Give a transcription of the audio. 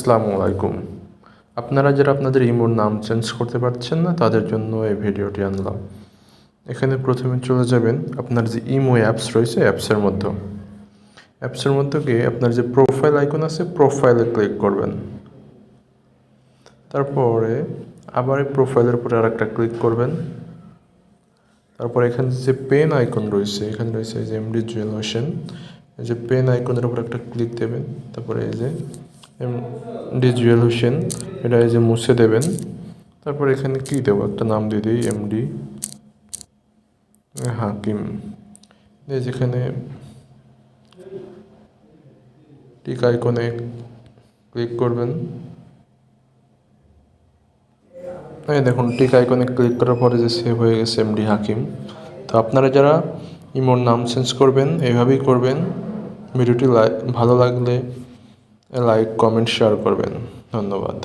আসসালামু আলাইকুম। আপনারা যারা আপনাদের ইমোর নাম চেঞ্জ করতে পারছেন না তাদের জন্য এই ভিডিওটি আনলাম। এখানে প্রথমে চলে যাবেন আপনার যে ইমো অ্যাপস রয়েছে অ্যাপসের মধ্যে গিয়ে আপনার যে প্রোফাইল আইকন আছে প্রোফাইলে ক্লিক করবেন। তারপরে আবার এই প্রোফাইলের উপরে আরেকটা ক্লিক করবেন। তারপর এখানে যে পেন আইকন রয়েছে এখানে রয়েছে এই যে এমডি জুয়েল হোসেন, এই যে পেন আইকনের উপর একটা ক্লিক দেবেন। তারপরে এই যে এমডি জুয়েল হোসেন এটা এই যে মুছে দেবেন। তারপর এখানে কি দেবো, একটা নাম দিয়ে দিই এমডি হাকিম। যেখানে টিক আইকনে ক্লিক করবেন। এই দেখুন টিক আইকনে ক্লিক করার পরে যে সেভ হয়ে গেছে এমডি হাকিম। তো আপনারা যারা ইমোর নাম চেঞ্জ করবেন এইভাবেই করবেন। ভিডিওটি ভালো লাগলে লাইক কমেন্ট শেয়ার করবেন। ধন্যবাদ।